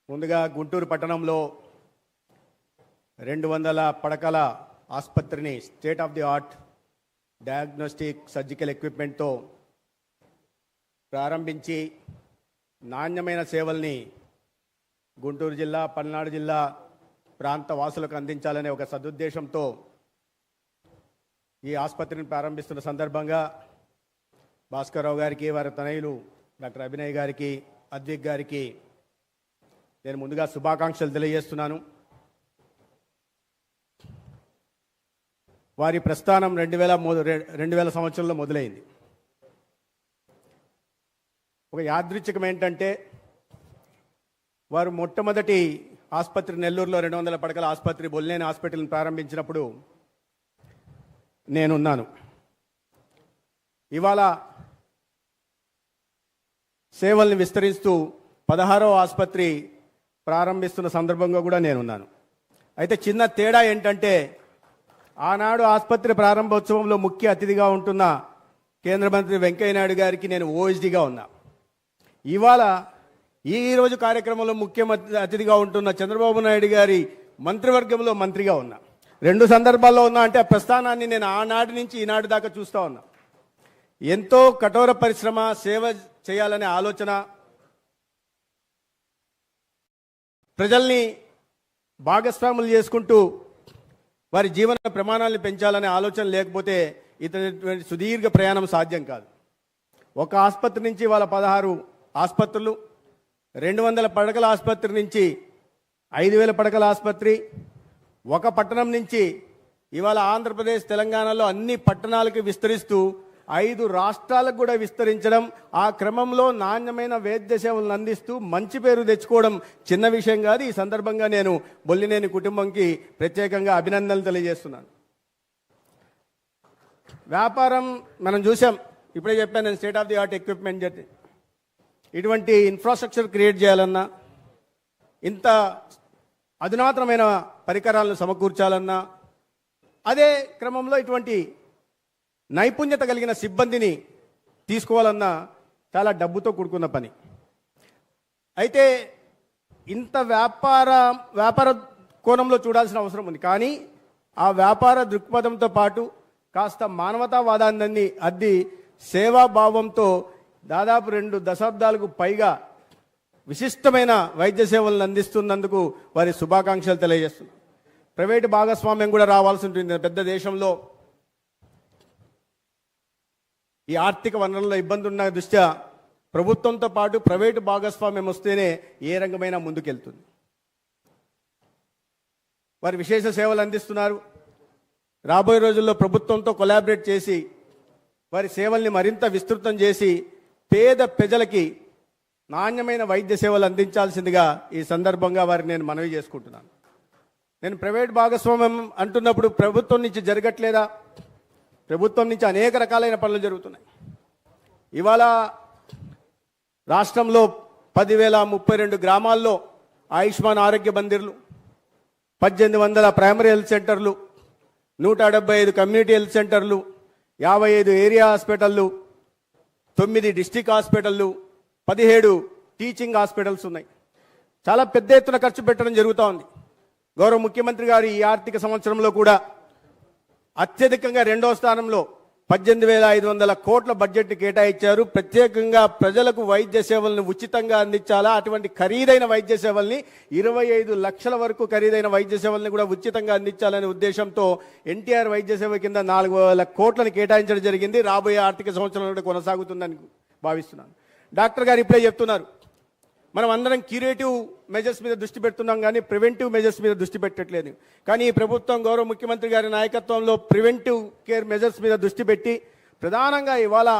ముందుగా గుంటూరు పట్టణంలో 200 పడకల ఆసుపత్రిని state of the art diagnostic surgical ఎక్విప్మెంట్తో ప్రారంభించి నాణ్యమైన సేవల్ని గుంటూరు జిల్లా పల్నాడు జిల్లా ప్రాంత వాసులకు అందించాలనే ఒక సదుద్దేశంతో ఈ ఆసుపత్రిని ప్రారంభిస్తున్న సందర్భంగా భాస్కర్రావు గారికి వారి తనయులు డాక్టర్ అభినయ్ గారికి అద్విక్ గారికి నేను ముందుగా శుభాకాంక్షలు తెలియజేస్తున్నాను. వారి ప్రస్థానం 2000 సంవత్సరంలో మొదలైంది. ఒక యాదృచ్ఛికం ఏంటంటే వారు మొట్టమొదటి ఆసుపత్రి నెల్లూరులో 200 పడకల ఆసుపత్రి బొల్లేని హాస్పిటల్ని ప్రారంభించినప్పుడు నేనున్నాను. ఇవాళ సేవల్ని విస్తరిస్తూ 16వ ఆసుపత్రి ప్రారంభిస్తున్న సందర్భంగా కూడా నేనున్నాను. అయితే చిన్న తేడా ఏంటంటే ఆనాడు ఆసుపత్రి ప్రారంభోత్సవంలో ముఖ్య అతిథిగా ఉంటున్న కేంద్ర మంత్రి వెంకయ్యనాయుడు గారికి నేను ఓఎస్డీగా ఉన్నా. ఇవాళ ఈరోజు కార్యక్రమంలో ముఖ్య అతిథిగా ఉంటున్న చంద్రబాబు నాయుడు గారి మంత్రివర్గంలో మంత్రిగా ఉన్నా. 2 సందర్భాల్లో ఉన్నా అంటే ఆ ప్రస్థానాన్ని నేను ఆనాటి నుంచి ఈనాటి దాకా చూస్తూ ఉన్నా. ఎంతో కఠోర పరిశ్రమ, సేవ చేయాలనే ఆలోచన, ప్రజల్ని భాగస్వాములు చేసుకుంటూ వారి జీవన ప్రమాణాలను పెంచాలనే ఆలోచన లేకపోతే ఇతని సుదీర్ఘ ప్రయాణం సాధ్యం కాదు. ఒక ఆసుపత్రి నుంచి వాళ్ళ 16 ఆసుపత్రులు, 200 పడకల ఆసుపత్రి నుంచి 5000 పడకల ఆసుపత్రి, ఒక పట్టణం నుంచి ఇవాళ ఆంధ్రప్రదేశ్ తెలంగాణలో అన్ని పట్టణాలకు విస్తరిస్తూ 5 రాష్ట్రాలకు కూడా విస్తరించడం, ఆ క్రమంలో నాణ్యమైన వైద్య సేవలను అందిస్తూ మంచి పేరు తెచ్చుకోవడం చిన్న విషయం కాదు. ఈ సందర్భంగా నేను బొల్లినేని కుటుంబంకి ప్రత్యేకంగా అభినందనలు తెలియజేస్తున్నాను. వ్యాపారం మనం చూసాం, ఇప్పుడే చెప్పాను నేను, state of the art equipment చెప్పి ఇటువంటి ఇన్ఫ్రాస్ట్రక్చర్ క్రియేట్ చేయాలన్నా, ఇంత అధునాతనమైన పరికరాలను సమకూర్చాలన్నా, అదే క్రమంలో ఇటువంటి నైపుణ్యత కలిగిన సిబ్బందిని తీసుకోవాలన్నా చాలా డబ్బుతో కూడుకున్న పని. అయితే ఇంత వ్యాపార కోణంలో చూడాల్సిన అవసరం ఉంది. కానీ ఆ వ్యాపార దృక్పథంతో పాటు కాస్త మానవతావాదాన్ని అద్ది సేవాభావంతో దాదాపు 2 దశాబ్దాలకు పైగా విశిష్టమైన వైద్య సేవలను అందిస్తున్నందుకు వారి శుభాకాంక్షలు తెలియజేస్తున్నారు. ప్రైవేటు భాగస్వామ్యం కూడా రావాల్సి ఉంటుంది. పెద్ద దేశంలో ఈ ఆర్థిక వనరుల ఇబ్బంది ఉన్న దృష్ట్యా ప్రభుత్వంతో పాటు ప్రైవేటు భాగస్వామ్యం వస్తేనే ఏ రంగమైనా ముందుకెళ్తుంది. వారి విశేష సేవలు అందిస్తున్నారు. రాబోయే రోజుల్లో ప్రభుత్వంతో కొలాబరేట్ చేసి వారి సేవల్ని మరింత విస్తృతం చేసి పేద ప్రజలకి నాణ్యమైన వైద్య సేవలు అందించాల్సిందిగా ఈ సందర్భంగా వారికి నేను మనవి చేసుకుంటున్నాను. నేను ప్రైవేట్ భాగస్వామ్యం అంటున్నప్పుడు ప్రభుత్వం నుంచి జరగట్లేదా? ప్రభుత్వం నుంచి అనేక రకాలైన పనులు జరుగుతున్నాయి. ఇవాళ రాష్ట్రంలో 10,032 గ్రామాల్లో ఆయుష్మాన్ ఆరోగ్య మందిర్లు, 1800 ప్రైమరీ హెల్త్ సెంటర్లు, 175 కమ్యూనిటీ హెల్త్ సెంటర్లు, 55 ఏరియా హాస్పిటళ్ళు, 9 డిస్ట్రిక్ట్ హాస్పిటళ్ళు, 17 టీచింగ్ హాస్పిటల్స్ ఉన్నాయి. చాలా పెద్ద ఎత్తున ఖర్చు పెట్టడం జరుగుతూ ఉంది. గౌరవ ముఖ్యమంత్రి గారు ఈ ఆర్థిక సంవత్సరంలో కూడా అత్యధికంగా 2వ స్థానంలో 18,500 కోట్ల బడ్జెట్ కేటాయించారు. ప్రత్యేకంగా ప్రజలకు వైద్య సేవలను ఉచితంగా అందించాలా, అటువంటి ఖరీదైన వైద్య సేవల్ని 25 లక్షల వరకు ఖరీదైన వైద్య సేవల్ని కూడా ఉచితంగా అందించాలనే ఉద్దేశంతో ఎన్టీఆర్ వైద్య సేవ కింద 4,000 కోట్లను కేటాయించడం జరిగింది. రాబోయే ఆర్థిక సంవత్సరంలో కూడా కొనసాగుతుందని భావిస్తున్నాను. డాక్టర్ గారు ఇప్పుడే చెప్తున్నారు, మనం అందరం క్యూరేటివ్ మెజర్స్ మీద దృష్టి పెడుతున్నాం కానీ ప్రివెంటివ్ మెజర్స్ మీద దృష్టి పెట్టట్లేదు. కానీ ఈ ప్రభుత్వం గౌరవ ముఖ్యమంత్రి గారి నాయకత్వంలో ప్రివెంటివ్ కేర్ మెజర్స్ మీద దృష్టి పెట్టి ప్రధానంగా ఇవాళ